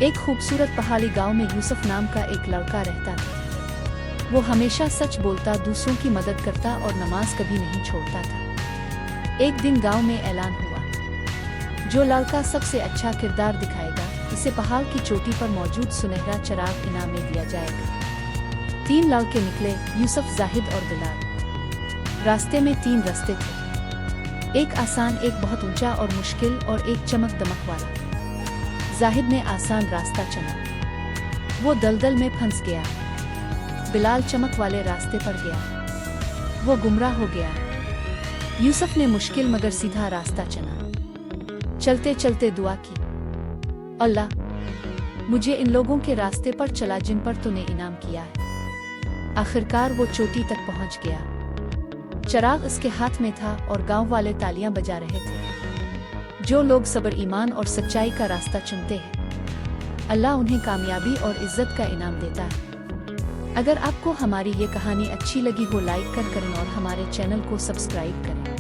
ایک خوبصورت پہاڑی گاؤں میں یوسف نام کا ایک لڑکا رہتا تھا۔ وہ ہمیشہ سچ بولتا، دوسروں کی مدد کرتا اور نماز کبھی نہیں چھوڑتا تھا۔ ایک دن گاؤں میں اعلان ہوا، جو لڑکا سب سے اچھا کردار دکھائے گا اسے پہاڑ کی چوٹی پر موجود سنہرا چراغ انعام میں دیا جائے گا۔ 3 لڑکے نکلے، یوسف، زاہد اور بلال۔ راستے میں 3 راستے تھے، ایک آسان، ایک بہت اونچا اور مشکل، اور ایک چمک دمک والا۔ زاہد نے آسان راستہ چنا، وہ دلدل میں پھنس گیا۔ بلال چمک والے راستے پر گیا، وہ گمراہ ہو گیا۔ یوسف نے مشکل مگر سیدھا راستہ چنا۔ چلتے چلتے دعا کی، اللہ مجھے ان لوگوں کے راستے پر چلا جن پر تو نے انعام کیا ہے۔ آخرکار وہ چوٹی تک پہنچ گیا۔ چراغ اس کے ہاتھ میں تھا اور گاؤں والے تالیاں بجا رہے تھے۔ جو لوگ صبر، ایمان اور سچائی کا راستہ چنتے ہیں، اللہ انہیں کامیابی اور عزت کا انعام دیتا ہے۔ اگر آپ کو ہماری یہ کہانی اچھی لگی ہو، لائک کریں اور ہمارے چینل کو سبسکرائب کریں۔